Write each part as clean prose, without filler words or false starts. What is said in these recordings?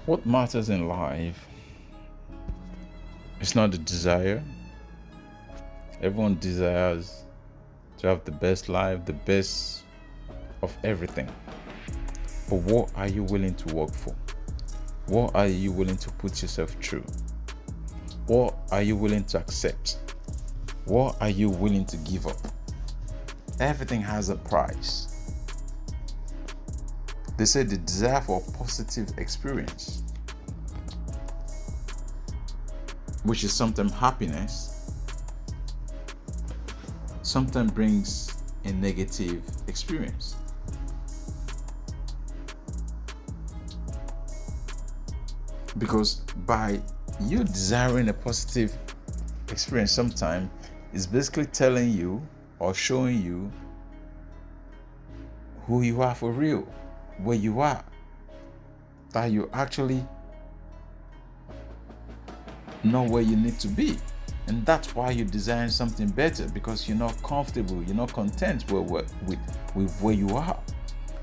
What matters in life is not the desire. Everyone desires to have the best life, the best of everything. But what are you willing to work for? What are you willing to put yourself through? What are you willing to accept? What are you willing to give up? Everything has a price. They say the desire for a positive experience, which is sometimes happiness, sometimes brings a negative experience. Because by you desiring a positive experience, sometimes it's basically telling you or showing you who you are for real, where you are, that you actually know where you need to be. And that's why you design something better, because you're not comfortable, you're not content with where you are.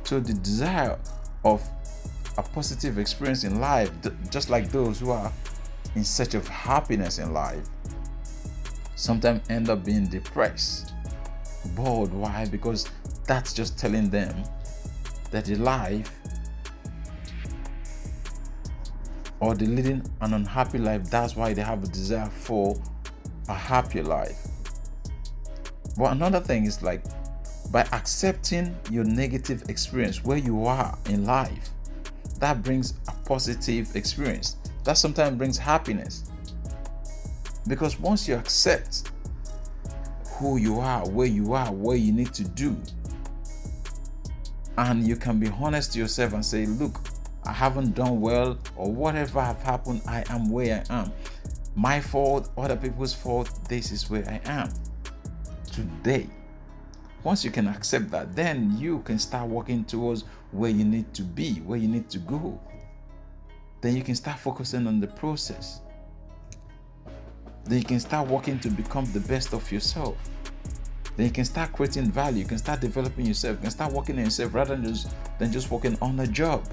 So the desire of a positive experience in life, just like those who are in search of happiness in life, sometimes end up being depressed, bored. Why? Because that's just telling them that the life, or they're leading an unhappy life. That's why they have a desire for a happier life. But another thing is, like, by accepting your negative experience where you are in life, that brings a positive experience. That sometimes brings happiness. Because once you accept who you are, where what you need to do, and you can be honest to yourself and say, look, I haven't done well, or whatever have happened, I am where I am. My fault, other people's fault, this is where I am today. Once you can accept that, then you can start working towards where you need to be, where you need to go. Then you can start focusing on the process. Then you can start working to become the best of yourself. Then you can start creating value. You can start developing yourself. You can start working on yourself rather than just working on a job.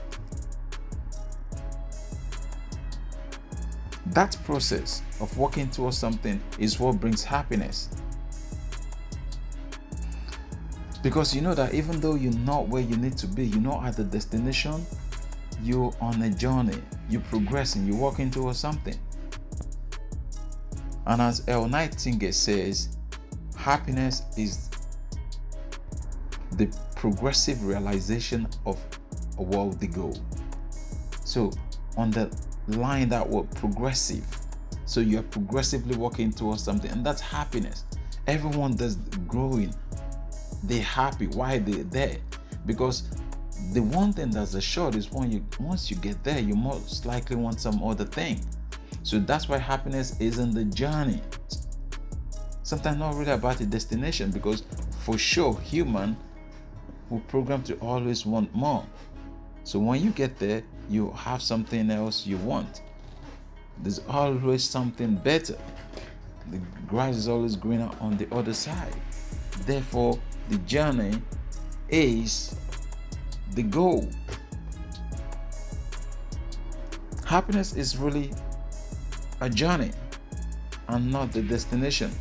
That process of working towards something is what brings happiness. Because you know that even though you're not where you need to be, you're not at the destination, you're on a journey, you're progressing, you're working towards something. And as El Nightingale says, happiness is the progressive realization of a worthy goal. So on the line, that word progressive, so you're progressively working towards something, and that's happiness. Everyone that's growing, they're happy. Why they're there? Because the one thing that's assured is once you get there, you most likely want some other thing. So that's why happiness is in the journey. Sometimes not really about the destination, because for sure human will program to always want more. So when you get there, you have something else you want. There's always something better. The grass is always greener on the other side. Therefore, the journey is the goal. Happiness is really a journey and not the destination.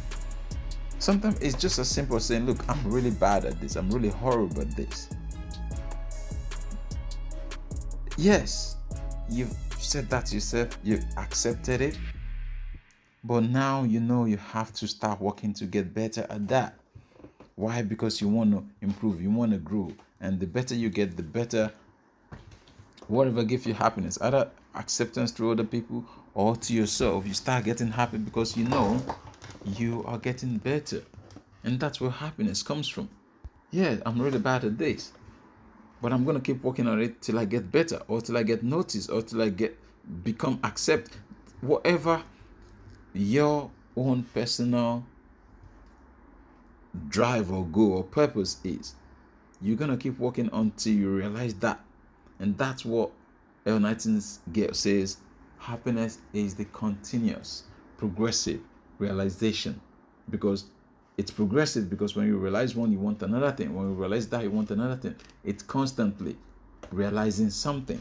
Sometimes it's just as simple as saying, look, I'm really bad at this. I'm really horrible at this. Yes, you've said that to yourself. You've accepted it. But now you know you have to start working to get better at that. Why? Because you want to improve. You want to grow. And the better you get, the better whatever gives you happiness, either acceptance through other people or to yourself, you start getting happy because you know you are getting better. And that's where happiness comes from. Yeah, I'm really bad at this, but I'm going to keep working on it till I get better, or till I get noticed, or till I become accept. Whatever your own personal drive or goal or purpose is, you're going to keep working until you realize that. And that's what El Nightingale says, happiness is the continuous, progressive realization. Because it's progressive, because when you realize one, you want another thing. When you realize that, you want another thing. It's constantly realizing something.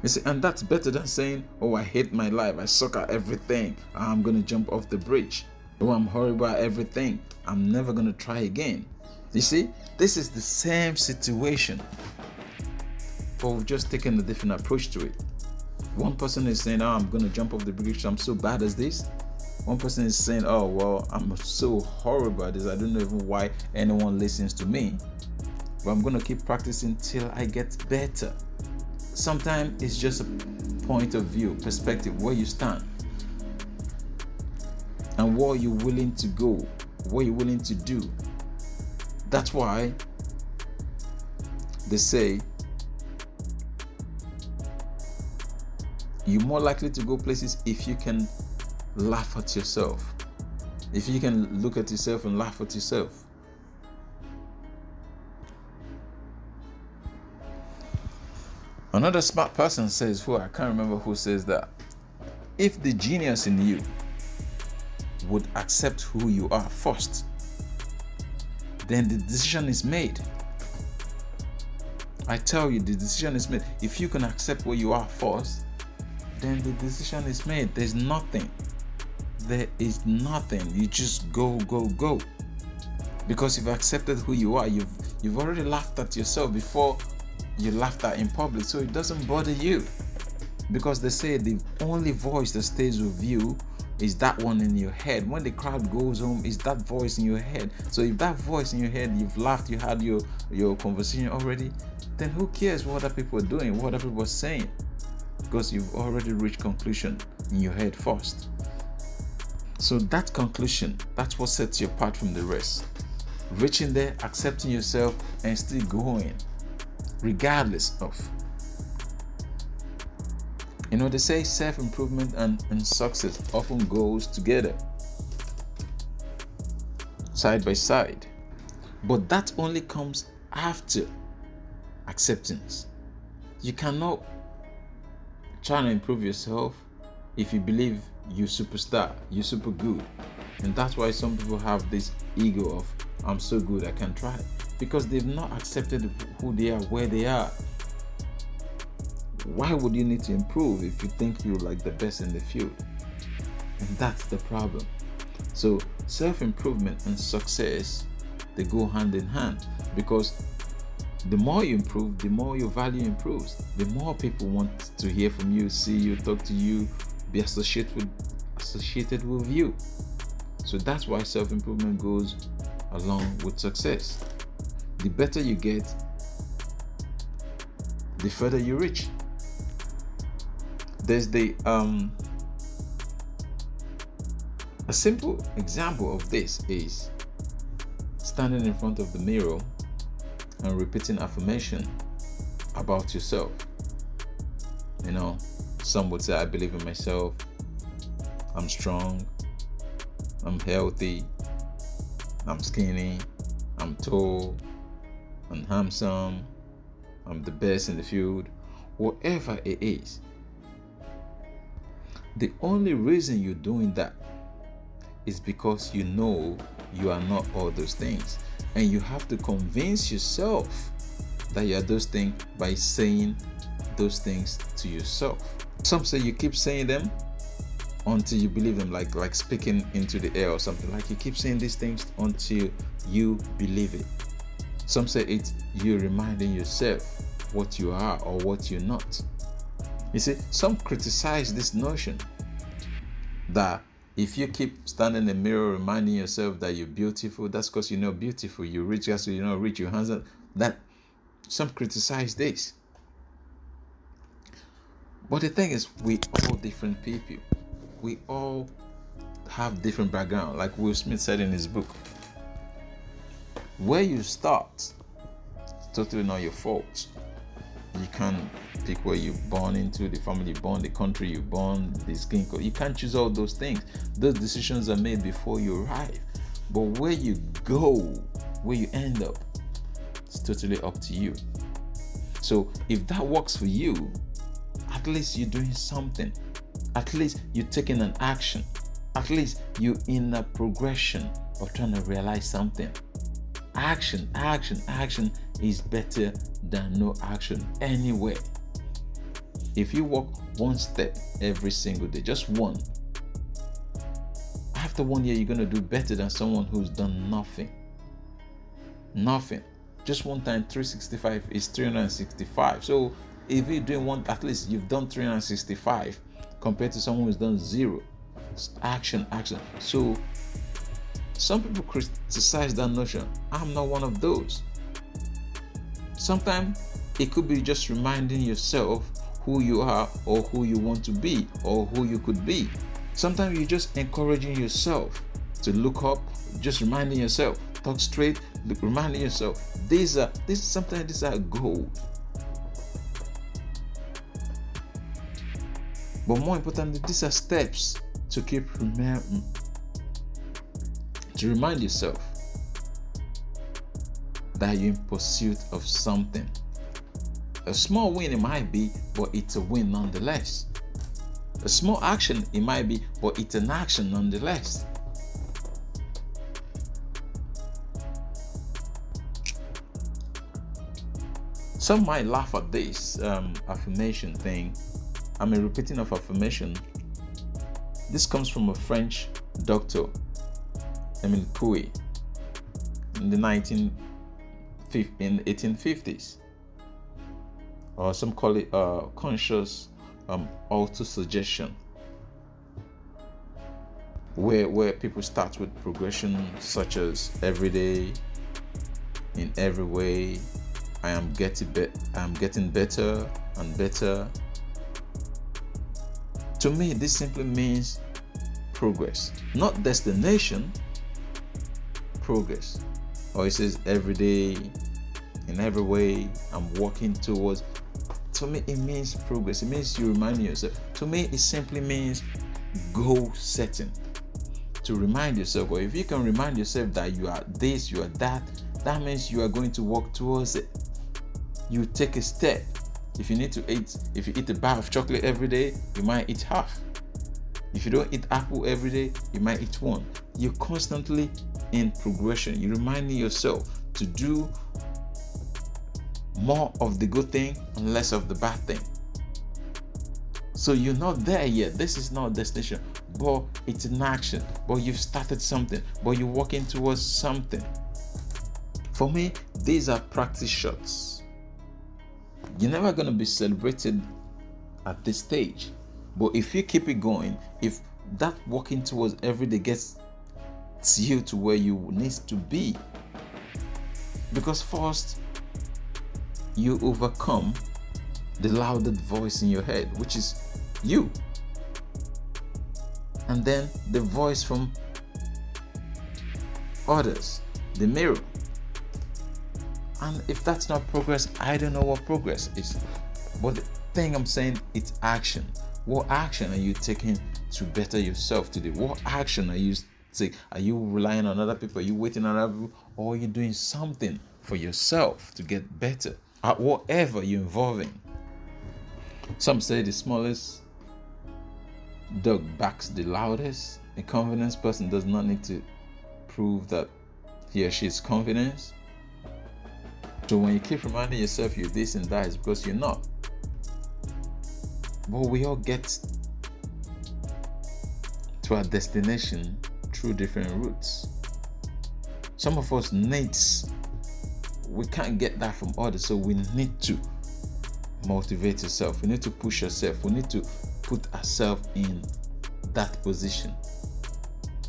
You see, and that's better than saying, oh, I hate my life, I suck at everything, I'm gonna jump off the bridge. Oh, I'm horrible at everything, I'm never gonna try again. You see, this is the same situation, but we've just taken a different approach to it. One person is saying, oh, I'm gonna jump off the bridge, I'm so bad at this. One person is saying, oh, well, I'm so horrible at this, I don't know even why anyone listens to me, but I'm gonna keep practicing till I get better. Sometimes it's just a point of view, perspective, where you stand and what you're willing to go, what you're willing to do. That's why they say you're more likely to go places if you can laugh at yourself, if you can look at yourself and laugh at yourself. Another smart person says, I can't remember who says that, if the genius in you would accept who you are first, then the decision is made. I tell you, the decision is made. If you can accept who you are first, then the decision is made. There is nothing. You just go. Because you've accepted who you are. You've already laughed at yourself before you laughed at in public, so it doesn't bother you. Because they say the only voice that stays with you is that one in your head. When the crowd goes home, it's that voice in your head. So if that voice in your head, you've laughed, you had your conversation already, then who cares what other people are doing, what other people are saying? Because you've already reached conclusion in your head first. So that conclusion, that's what sets you apart from the rest. Reaching there, accepting yourself, and still going, regardless of. They say self-improvement and success often goes together, side by side. But that only comes after acceptance. You cannot try to improve yourself if you believe you're superstar, you're super good. And that's why some people have this ego of, I'm so good, I can try. Because they've not accepted who they are, where they are. Why would you need to improve if you think you're like the best in the field? And that's the problem. So self-improvement and success, they go hand in hand, because the more you improve, the more your value improves. The more people want to hear from you, see you, talk to you, be associated with you. So that's why self-improvement goes along with success. The better you get, the further you reach. There's a simple example of this is standing in front of the mirror and repeating affirmation about yourself. Some would say, I believe in myself, I'm strong, I'm healthy, I'm skinny, I'm tall, I'm handsome, I'm the best in the field. Whatever it is, the only reason you're doing that is because you know you are not all those things. And you have to convince yourself that you are those things by saying those things to yourself. Some say you keep saying them until you believe them, like speaking into the air or something. Like you keep saying these things until you believe it. Some say it's you reminding yourself what you are or what you're not. You see, some criticize this notion that if you keep standing in the mirror reminding yourself that you're beautiful, that's because you're not beautiful. You're rich, that's because you're not rich. You're handsome. That some criticize this. But the thing is, we all different people. We all have different background. Like Will Smith said in his book, where you start, it's totally not your fault. You can't pick where you're born into, the family you're born, the country you're born, the skin color. You can't choose all those things. Those decisions are made before you arrive. But where you go, where you end up, it's totally up to you. So if that works for you, at least you're doing something. At least you're taking an action. At least you're in a progression of trying to realize something. Action is better than no action anywhere. If you walk one step every single day, just one, after 1 year, you're going to do better than someone who's done nothing. Nothing. Just 1 times 365 is 365. So if you're doing one, at least you've done 365 compared to someone who's done 0. Action. So some people criticize that notion. I'm not one of those. Sometimes it could be just reminding yourself who you are, or who you want to be, or who you could be. Sometimes you're just encouraging yourself to look up, just reminding yourself, talk straight, reminding yourself. Sometimes these are gold. But more importantly, these are steps to to remind yourself that you're in pursuit of something. A small win it might be, but it's a win nonetheless. A small action it might be, but it's an action nonetheless. Some might laugh at this affirmation thing. I'm a repeating of affirmation. This comes from a French doctor, Emile Coué, in the 1850s. Or some call it conscious auto-suggestion, where people start with progression such as every day, in every way, I'm getting better and better. To me, this simply means progress, not destination. Progress. Or it says every day, in every way, I'm walking towards. To me, it means progress. It means you remind yourself. To me, it simply means goal setting. To remind yourself, or if you can remind yourself that you are this, you are that, that means you are going to walk towards it. You take a step. If you eat a bar of chocolate every day, you might eat half. If you don't eat apple every day, you might eat one. You're constantly in progression. You're reminding yourself to do more of the good thing and less of the bad thing. So you're not there yet. This is not a destination, but it's an action. But you've started something, but you're working towards something. For me, these are practice shots. You're never going to be celebrated at this stage. But if you keep it going, if that working towards every day gets you to where you need to be, because first you overcome the loudest voice in your head, which is you, and then the voice from others, the mirror. And if that's not progress, I don't know what progress is. But the thing I'm saying, it's action. What action are you taking to better yourself today? What action are you taking? Are you relying on other people? Are you waiting on other people? Or are you doing something for yourself to get better at whatever you're involved in? Some say the smallest dog barks the loudest. A confident person does not need to prove that he or she is confident. So when you keep reminding yourself you're this and that, it's because you're not. But we all get to our destination through different routes. Some of us we can't get that from others, so we need to motivate yourself. We need to push yourself. We need to put ourselves in that position.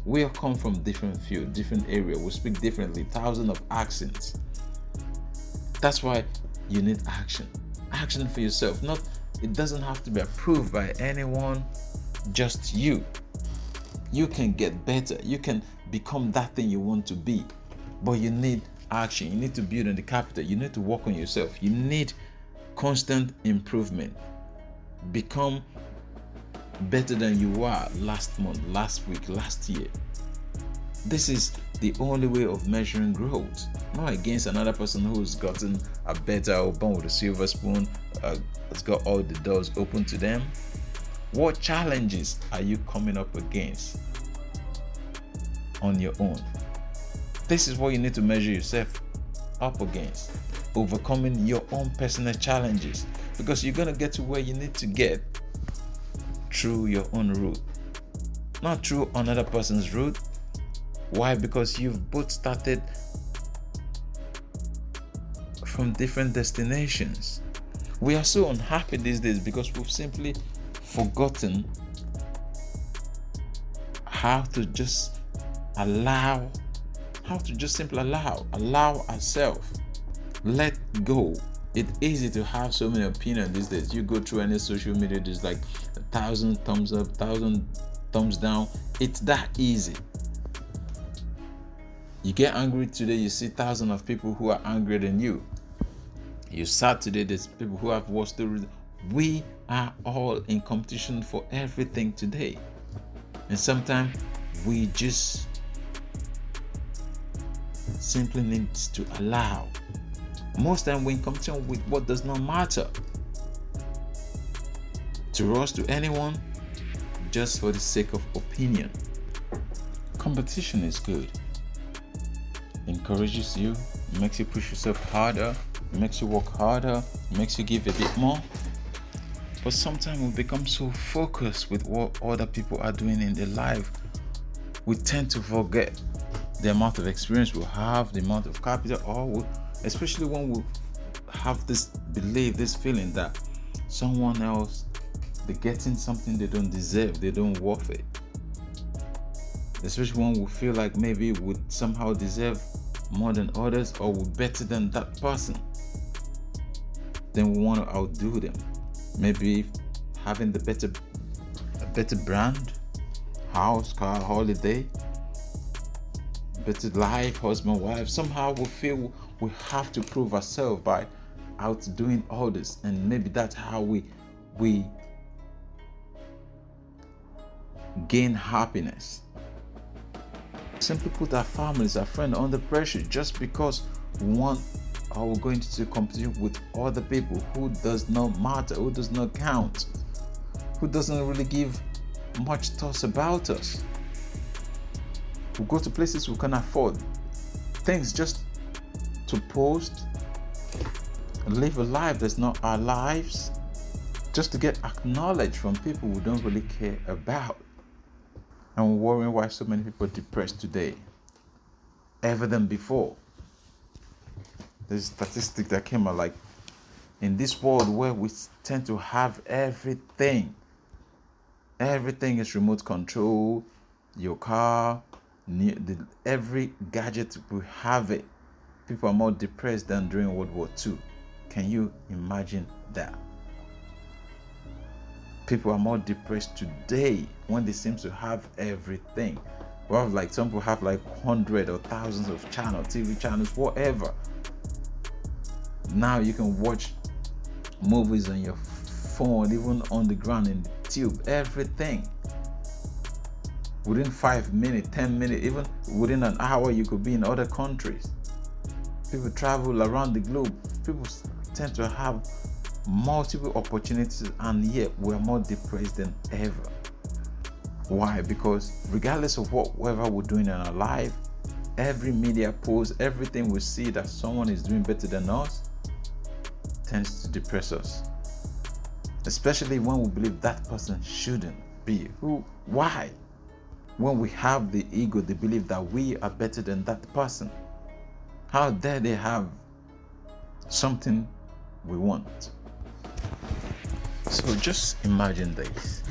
We all come from different fields, different areas. We speak differently, thousands of accents. That's why you need action. Action for yourself. It doesn't have to be approved by anyone, just you. You can get better. You can become that thing you want to be. But you need action. You need to build on the capital. You need to work on yourself. You need constant improvement. Become better than you were last month, last week, last year. This is the only way of measuring growth. Not against another person who's gotten a better or born with a silver spoon, has got all the doors open to them. What challenges are you coming up against on your own? This is what you need to measure yourself up against. Overcoming your own personal challenges. because you're going to get to where you need to get through your own route, not through another person's route. Why? Because you've both started from different destinations. We are so unhappy these days because we've simply forgotten how to just simply allow ourselves, let go. It's easy to have so many opinions these days. You go through any social media, there's like 1,000 thumbs up, 1,000 thumbs down. It's that easy. You get angry today, you see thousands of people who are angrier than you. You're sad today, there's people who have worse stories. We are all in competition for everything today. And sometimes we just simply need to allow. Most time we're in competition with what does not matter to us, to anyone, just for the sake of opinion. Competition is good. Encourages you, makes you push yourself harder, makes you work harder, makes you give a bit more. But sometimes we become so focused with what other people are doing in their life, we tend to forget the amount of experience we have, the amount of capital, or especially when we have this belief, this feeling that someone else, they're getting something they don't deserve, they don't worth it. Especially when we feel like maybe we somehow deserve more than others, or we're better than that person. Then we want to outdo them. Maybe having a better brand, house, car, holiday, better life, husband, wife. Somehow we feel we have to prove ourselves by outdoing others, and maybe that's how we gain happiness. Simply put our families, our friends under pressure just because we want, or we're going to compete with other people who does not matter, who does not count, who doesn't really give much thoughts about us. We go to places we can afford things just to post, live a life that's not our lives, just to get acknowledged from people we don't really care about. And we're wondering why so many people are depressed today, ever than before. There's a statistic that came out, like, in this world where we tend to have everything is remote control, your car, every gadget, we have it. People are more depressed than during World War II. Can you imagine that? People are more depressed today when they seem to have everything. We have like, some people have like hundreds or thousands of channels, TV channels, whatever. Now you can watch movies on your phone, even on the ground, in the tube, everything. Within 5 minutes, 10 minutes, even within an hour, you could be in other countries. People travel around the globe. People tend to have multiple opportunities, and yet we're more depressed than ever. Why? Because regardless of whatever we're doing in our life, every media post, everything we see that someone is doing better than us tends to depress us. Especially when we believe that person shouldn't be. Why? When we have the ego, the belief that we are better than that person. How dare they have something we want? So just imagine this.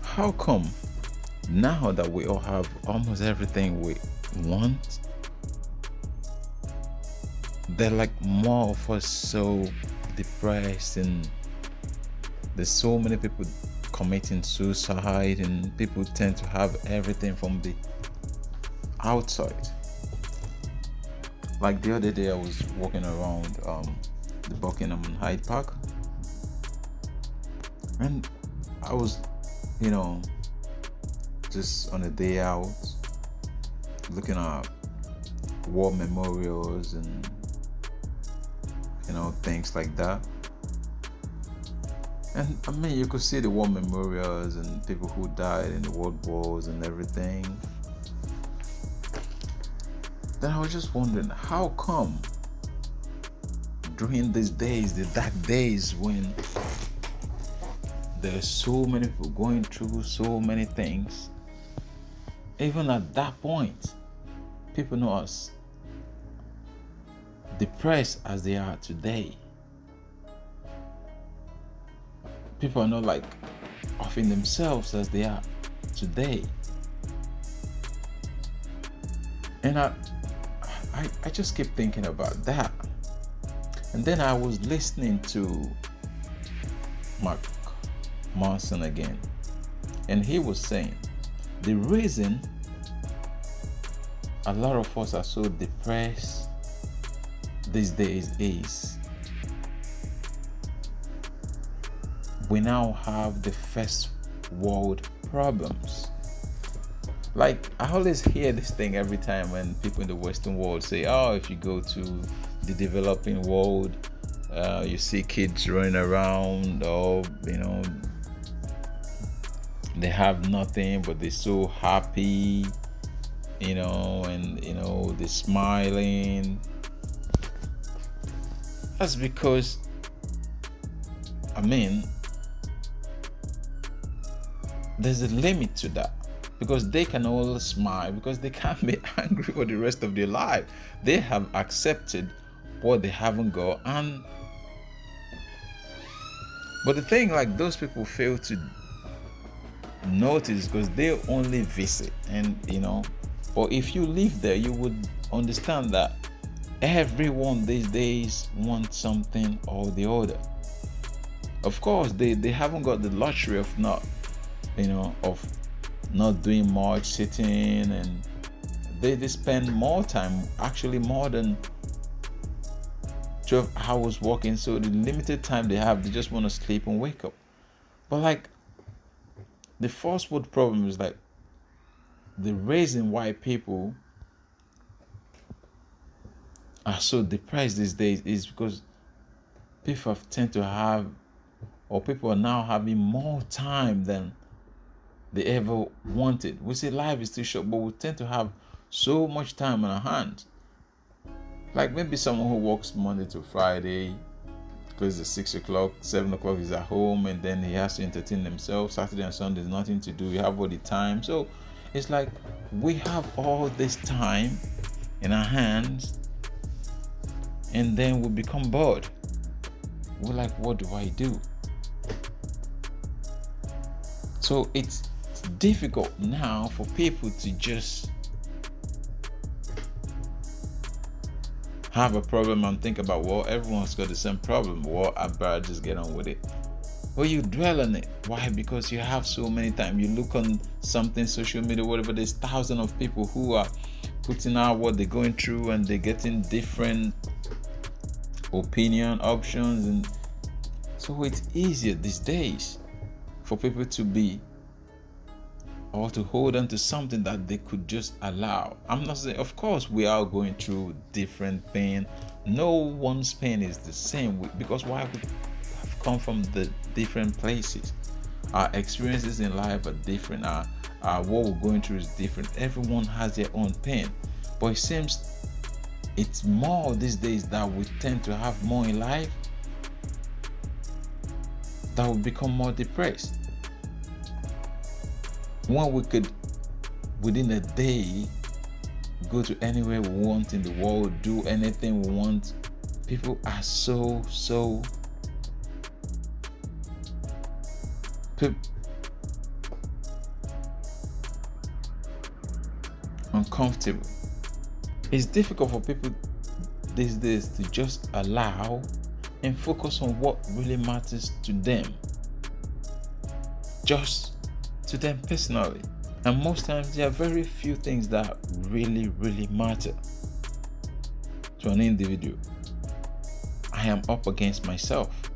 How come now that we all have almost everything we want, they're like more of us so depressed, and there's so many people committing suicide, and people tend to have everything from the outside. Like the other day I was walking around the Buckingham Hyde Park, and I was, just on a day out, looking at war memorials and things like that. And I mean, you could see the war memorials and people who died in the world wars and everything. Then I was just wondering, how come during these days, the dark days when there's so many people going through so many things, even at that point, people know us depressed as they are today. People are not like offing themselves as they are today. And I just keep thinking about that. And then I was listening to Mark Manson again, and he was saying the reason a lot of us are so depressed these days is we now have the first world problems. Like, I always hear this thing every time when people in the Western world say, oh, if you go to the developing world, you see kids running around, or they have nothing but they're so happy, and they're smiling. That's because there's a limit to that, because they can all smile because they can't be angry for the rest of their life. They have accepted what they haven't got, but the thing, like, those people fail to notice because they only visit, and but if you live there, you would understand that everyone these days wants something or the other. Of course, they haven't got the luxury of not doing much, sitting, and they spend more time, actually more than 12 hours working. So the limited time they have, they just want to sleep and wake up. But like, the first world problem is like the reason why people are so depressed these days is because people tend to have, or people are now having more time than they ever wanted. We say life is too short, but we tend to have so much time on our hands. Like, maybe someone who works Monday to Friday, closes at 6 o'clock, 7 o'clock is at home, and then he has to entertain himself. Saturday and Sunday is nothing to do. You have all the time. So it's like we have all this time in our hands, and then we become bored. We're like, what do I do? So it's difficult now for people to just have a problem and think about, well, everyone's got the same problem. Well, I better just get on with it. Well, you dwell on it. Why? Because you have so many time. You look on something, social media, whatever. There's thousands of people who are putting out what they're going through, and they're getting different opinion options, and so it's easier these days for people to be, or to hold on to something that they could just allow. I'm not saying, of course, we are going through different pain. No one's pain is the same, because why? We have come from the different places. Our experiences in life are different. Our what we're going through is different. Everyone has their own pain, but it seems it's more these days that we tend to have more in life, that we become more depressed. When we could, within a day, go to anywhere we want in the world, do anything we want, people are so uncomfortable. It's difficult for people these days to just allow and focus on what really matters to them, just to them personally. And most times there are very few things that really matter to an individual. I am up against myself.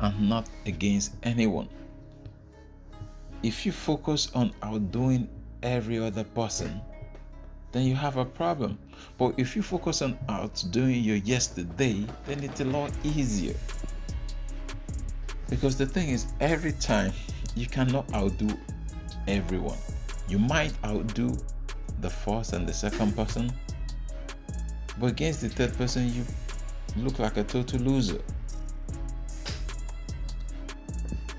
I'm not against anyone. If you focus on outdoing every other person, then you have a problem. But if you focus on outdoing your yesterday, then it's a lot easier. Because the thing is, every time you cannot outdo everyone. You might outdo the first and the second person, But against the third person, you look like a total loser.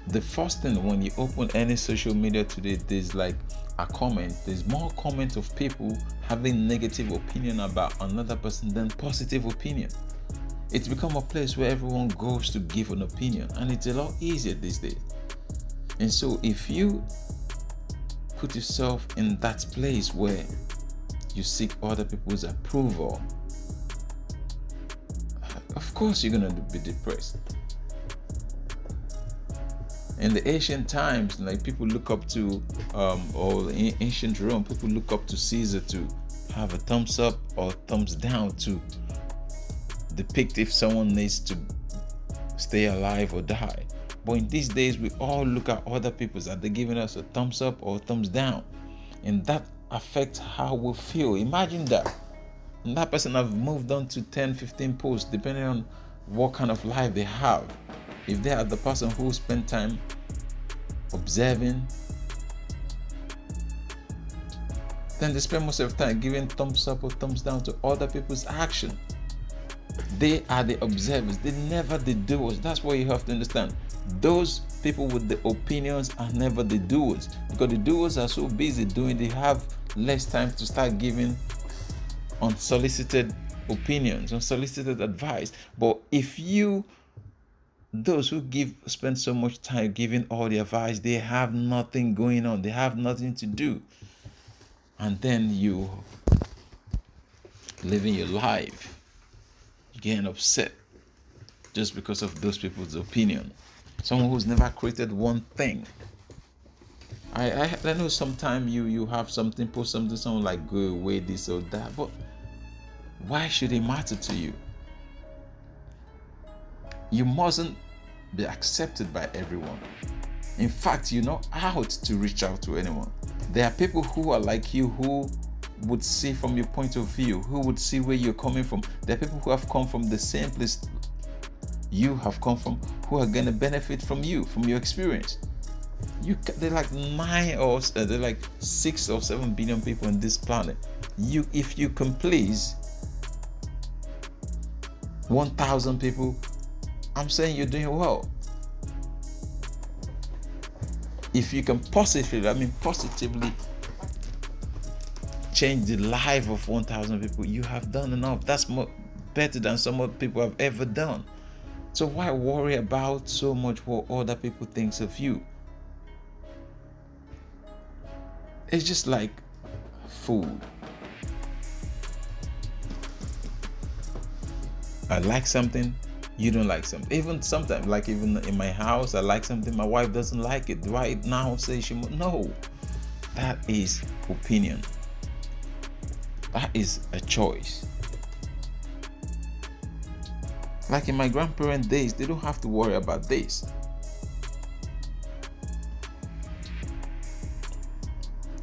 The first thing when you open any social media today, there's like a comment. There's more comment of people having negative opinion about another person than positive opinion. It's become a place where everyone goes to give an opinion, and it's a lot easier these days. And so if you put yourself in that place where you seek other people's approval, of course you're going to be depressed. In the ancient times, like people look up to, or in ancient Rome, people look up to Caesar to have a thumbs up or thumbs down to depict if someone needs to stay alive or die. But in these days, we all look at other people's, are they giving us a thumbs up or a thumbs down? And that affects how we feel. Imagine that. And that person have moved on to 10, 15 posts, depending on what kind of life they have. If they are the person who spend time observing, then they spend most of the time giving thumbs up or thumbs down to other people's action. They are the observers. They never the doers. That's what you have to understand. Those people with the opinions are never the doers, because the doers are so busy doing, they have less time to start giving unsolicited opinions, unsolicited advice. But if those who spend so much time giving all the advice, they have nothing going on, they have nothing to do, and then you living your life, you getting upset just because of those people's opinion. Someone who's never created one thing. I know sometimes you have something, post something, someone like go away, this or that, but why should it matter to you? You mustn't be accepted by everyone. In fact, you're not out to reach out to anyone. There are people who are like you, who would see from your point of view, who would see where you're coming from. There are people who have come from the same place you have come from, who are going to benefit from you, from your experience. They're like 6 or 7 billion people on this planet. If you can please 1,000 people, I'm saying you're doing well. If you can positively change the life of 1,000 people, you have done enough. That's better than some other people have ever done. So why worry about so much what other people think of you? It's just like food. I like something, you don't like something. Even sometimes, like even in my house, I like something, my wife doesn't like it. Do I now say no? That is opinion. That is a choice. Like in my grandparents' days, they don't have to worry about this.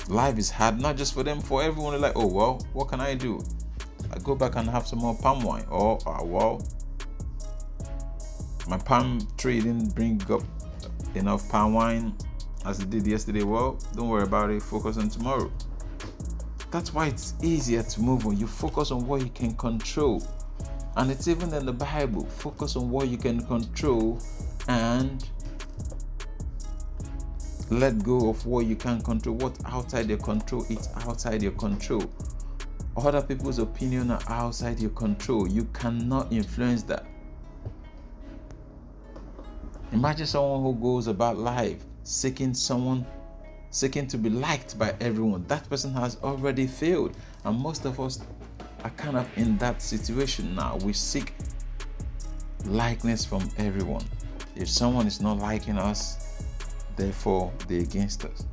Life is hard, not just for them, for everyone. Like, oh well, what can I do? I go back and have some more palm wine. Or well, my palm tree didn't bring up enough palm wine as it did yesterday. Well, don't worry about it. Focus on tomorrow. That's why it's easier to move on. You focus on what you can control. And it's even in the Bible. Focus on what you can control and let go of what you can't control. What's outside your control, it's outside your control. Other people's opinion are outside your control. You cannot influence that. Imagine someone who goes about life seeking to be liked by everyone. That person has already failed. And most of us are kind of in that situation now. We seek likeness from everyone. If someone is not liking us, therefore they're against us.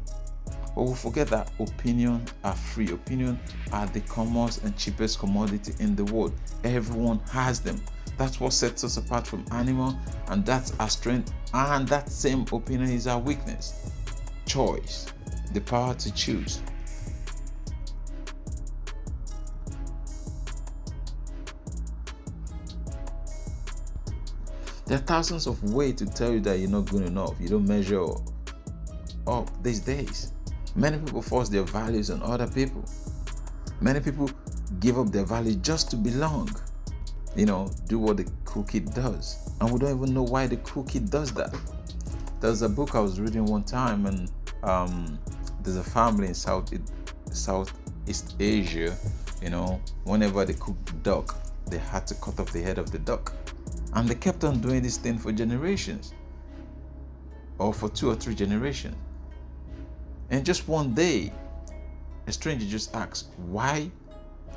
But we forget that opinions are free. Opinions are the commonest and cheapest commodity in the world. Everyone has them. That's what sets us apart from animals, and that's our strength. And that same opinion is our weakness. Choice, the power to choose. There are thousands of ways to tell you that you're not good enough. You don't measure up these days. Many people force their values on other people. Many people give up their value just to belong. Do what the cool kid does. And we don't even know why the cool kid does that. There's a book I was reading one time, and there's a family in Southeast Asia. Whenever they cook duck, they had to cut off the head of the duck. And they kept on doing this thing for generations, or for 2 or 3 generations. And just one day, a stranger just asked, "Why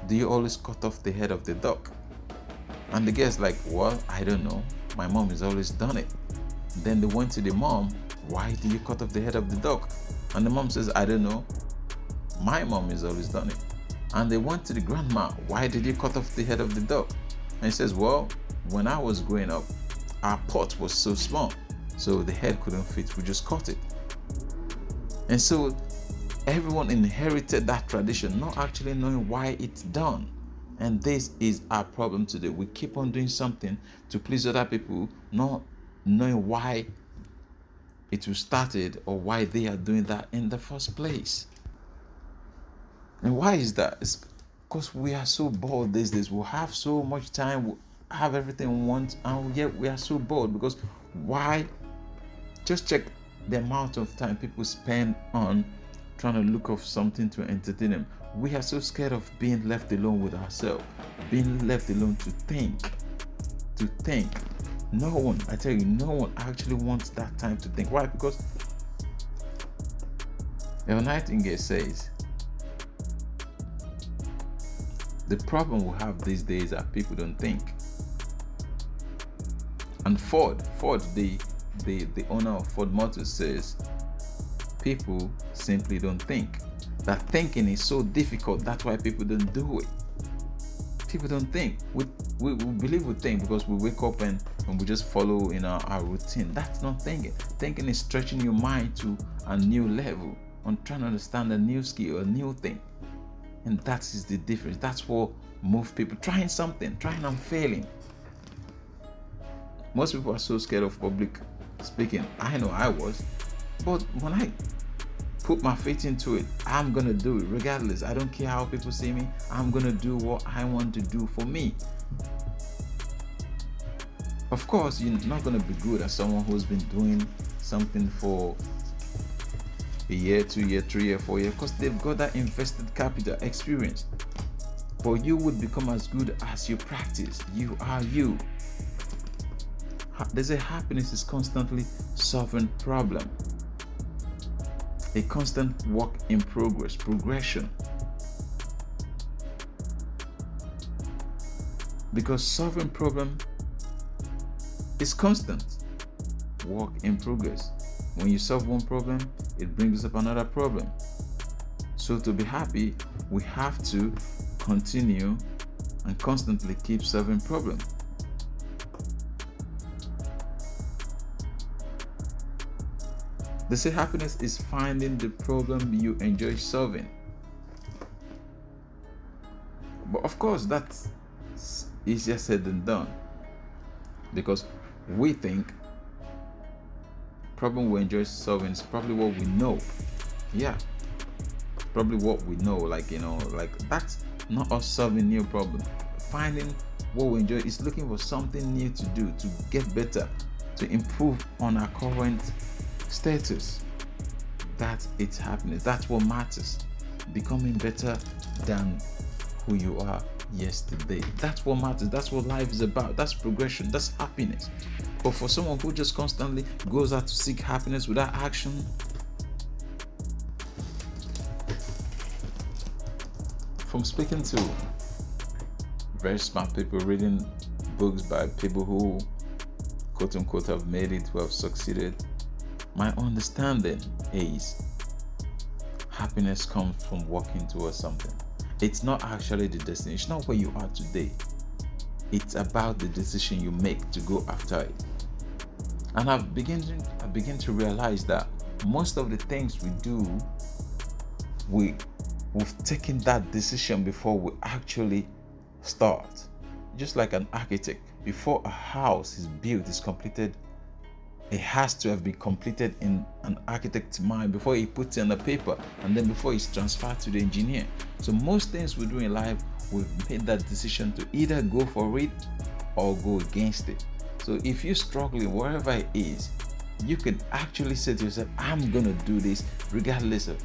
do you always cut off the head of the duck?" And the guy's like, "Well, I don't know. My mom has always done it." Then they went to the mom, "Why do you cut off the head of the duck?" And the mom says, "I don't know. My mom has always done it." And they went to the grandma, "Why did you cut off the head of the duck?" And he says, "Well, when I was growing up, our pot was so small, so the head couldn't fit. We just cut it." And so everyone inherited that tradition, not actually knowing why it's done. And this is our problem today. We keep on doing something to please other people, not knowing why it was started or why they are doing that in the first place. And why is that? It's because we are so bored these days. We have so much time, we have everything we want, and yet we are so bored. Because why? Just check the amount of time people spend on trying to look of something to entertain them. We are so scared of being left alone with ourselves, being left alone to think. No one, I tell you, no one actually wants that time to think. Why? Because Nightingale says, the problem we have these days are people don't think. And Ford, the owner of Ford Motors, says people simply don't think. That thinking is so difficult. That's why people don't do it. People don't think. We believe we think because we wake up and we just follow our routine. That's not thinking. Thinking is stretching your mind to a new level, on trying to understand a new skill, a new thing. And that is the difference. That's what moves people. Trying something, trying and failing. Most people are so scared of public speaking. I know I was. But when I put my faith into it, I'm gonna do it regardless. I don't care how people see me. I'm gonna do what I want to do for me. Of course, you're not gonna be good as someone who's been doing something for a year, 2 years, 3 years, 4 years, because they've got that invested capital experience. But you would become as good as you practice. You are you. They say happiness is constantly solving problem. A constant work in progression. Because solving problem is constant work in progress. When you solve one problem, it brings up another problem. So to be happy, we have to continue and constantly keep solving problems. They say happiness is finding the problem you enjoy solving. But of course, that's easier said than done. Because we think problem we enjoy solving is probably what we know. Yeah. Probably what we know. Like that's not us solving new problem. Finding what we enjoy is looking for something new to do, to get better, to improve on our current status. That's its happiness. That's what matters. Becoming better than who you are yesterday. That's what matters. That's what life is about. That's progression. That's happiness. But for someone who just constantly goes out to seek happiness without action, from speaking to very smart people, reading books by people who quote unquote have made it, who have succeeded, my understanding is happiness comes from working towards something. It's not actually the destination. It's not where you are today. It's about the decision you make to go after it. And I've begun to realize that most of the things we do, we've taken that decision before we actually start. Just like an architect, before a house is built, is completed, it has to have been completed in an architect's mind before he puts it on the paper, and then before it's transferred to the engineer. So most things we do in life, we've made that decision to either go for it or go against it. So if you're struggling wherever it is, you can actually say to yourself, I'm gonna do this regardless of.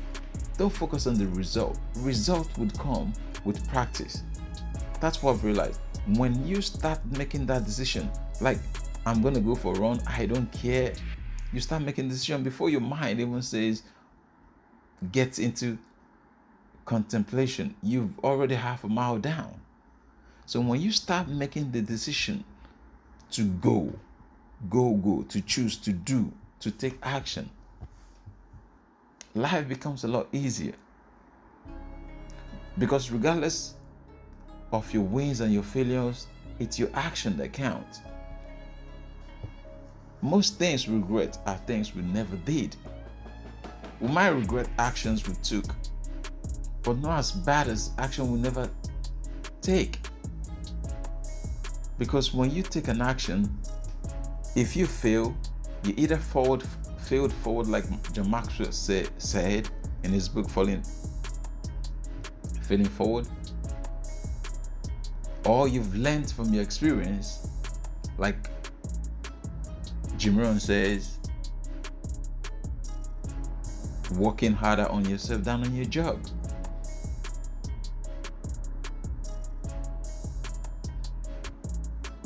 Don't focus on the result. Result would come with practice. That's what I've realized. When you start making that decision, like I'm gonna go for a run, I don't care. You start making decision before your mind even says gets into contemplation. You've already half a mile down. So when you start making the decision to go, to choose, to do, to take action, life becomes a lot easier. Because regardless of your wins and your failures, it's your action that counts. Most things we regret are things we never did. We might regret actions we took, but not as bad as action we never take. Because when you take an action, if you fail, you either failed forward, like John Maxwell said in his book Failing Forward, or you've learned from your experience, like Jim Rohn says, working harder on yourself than on your job.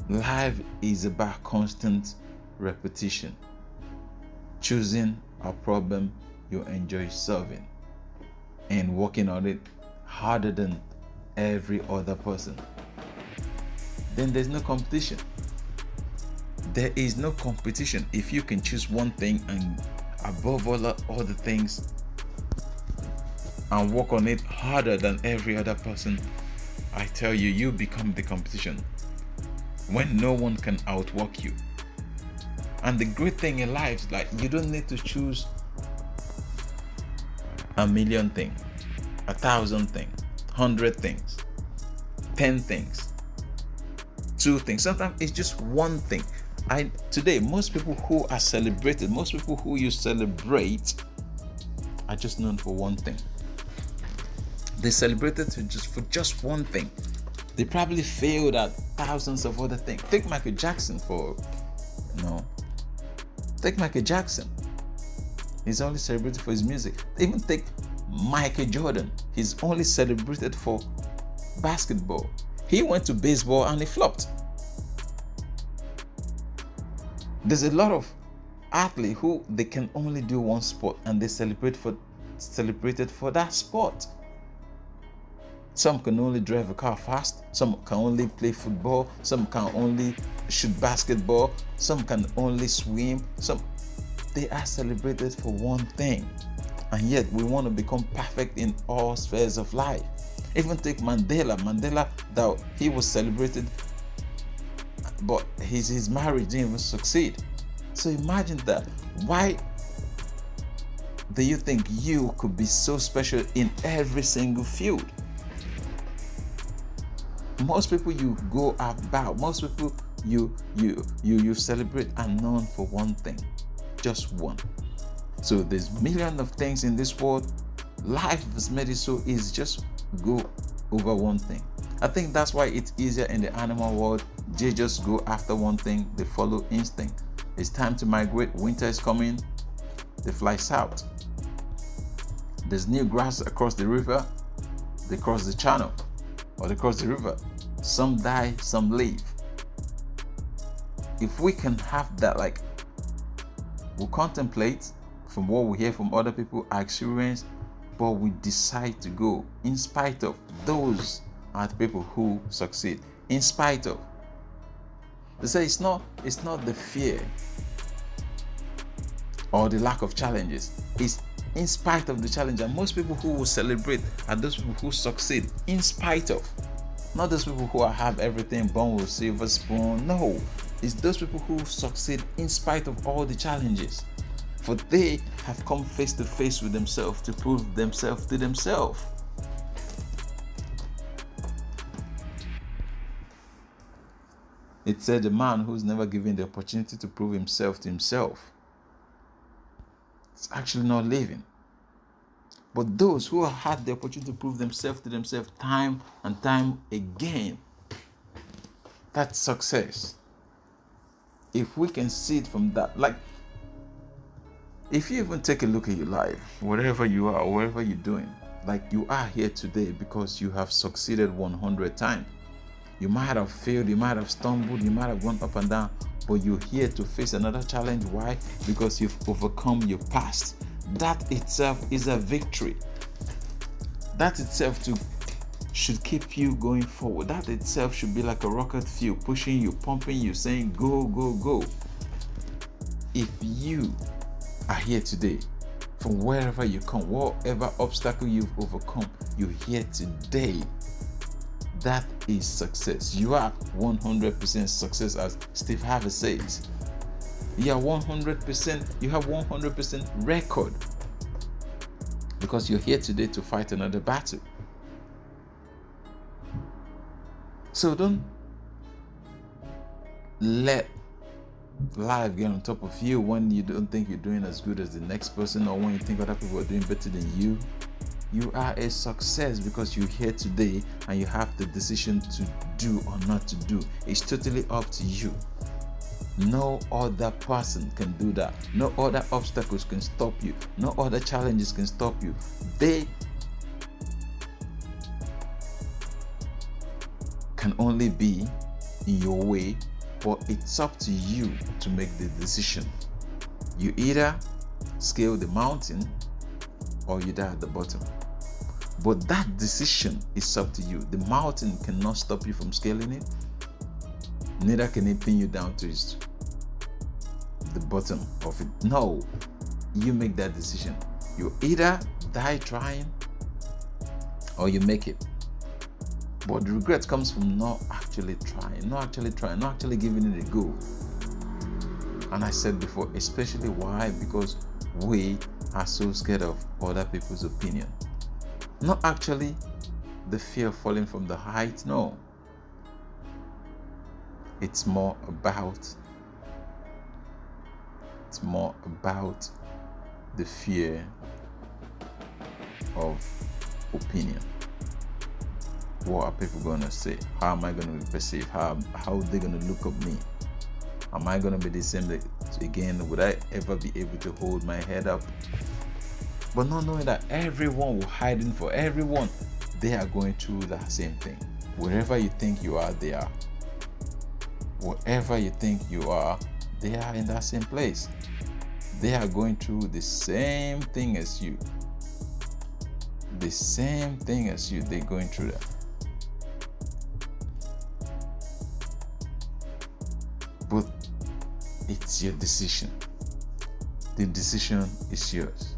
Life is about constant repetition, choosing a problem you enjoy solving and working on it harder than every other person. Then there's no competition. There is no competition if you can choose one thing and above all other things and work on it harder than every other person. I tell you, you become the competition when no one can outwork you. And the great thing in life is, like, you don't need to choose a million things, 1,000 things, 100 things, 10 things, 2 things. Sometimes it's just one thing. Today, most people who are celebrated, most people who you celebrate are just known for one thing. They celebrated for just one thing. They probably failed at thousands of other things. Take Michael Jackson Take Michael Jackson. He's only celebrated for his music. Even take Michael Jordan. He's only celebrated for basketball. He went to baseball and he flopped. There's a lot of athletes who they can only do one sport and they celebrated for that sport. Some can only drive a car fast, some can only play football, some can only shoot basketball, some can only swim. They are celebrated for one thing. And yet we want to become perfect in all spheres of life. Even take Mandela, that he was celebrated, but his marriage didn't even succeed. So imagine that. Why do you think you could be so special in every single field? Most people you go about, most people you celebrate are known for one thing, just one. So there's millions of things in this world. Life has made it so easy. Just go over one thing. I think that's why it's easier in the animal world. They just go after one thing. They follow instinct. It's time to migrate. Winter is coming. They fly south. There's new grass across the river. They cross the channel or they cross the river. Some die, some live. If we can have that, like, we contemplate from what we hear from other people, our experience, but we decide to go in spite of. Those are the people who succeed in spite of. They say it's not the fear or the lack of challenges. It's in spite of the challenge. And most people who will celebrate are those people who succeed in spite of. Not those people who have everything born with silver spoon. No, it's those people who succeed in spite of all the challenges. For they have come face to face with themselves to prove themselves to themselves. It said the man who's never given the opportunity to prove himself to himself, it's actually not living. But those who have had the opportunity to prove themselves to themselves time and time again, that's success. If we can see it from that, like, if you even take a look at your life, wherever you are, wherever you're doing, like, you are here today because you have succeeded 100 times. You might have failed, you might have stumbled, you might have gone up and down, but you're here to face another challenge. Why? Because you've overcome your past. That itself is a victory. That itself should keep you going forward. That itself should be like a rocket fuel, pushing you, pumping you, saying go, go, go. If you are here today, from wherever you come, whatever obstacle you've overcome, you're here today. That is success. You are 100% success, as Steve Harvey says. You are 100%, you have 100% record, because you're here today to fight another battle. So don't let life get on top of you when you don't think you're doing as good as the next person, or when you think other people are doing better than you. You are a success because you're here today and you have the decision to do or not to do. It's totally up to you. No other person can do that. No other obstacles can stop you. No other challenges can stop you. They can only be in your way, but it's up to you to make the decision. You either scale the mountain or you die at the bottom. But that decision is up to you. The mountain cannot stop you from scaling it. Neither can it pin you down to the bottom of it. No, you make that decision. You either die trying or you make it. But the regret comes from not actually trying, not actually giving it a go. And I said before, especially why? Because we are so scared of other people's opinion. Not actually the fear of falling from the height, no. It's more about the fear of opinion. What are people going to say? How am I going to be perceived? How are they going to look at me? Am I going to be the same again? Would I ever be able to hold my head up? But not knowing that everyone will hiding for everyone, they are going through that same thing. Wherever you think you are, they are. Wherever you think you are, they are in that same place. They are going through the same thing as you. The same thing as you, they're going through that. But it's your decision. The decision is yours.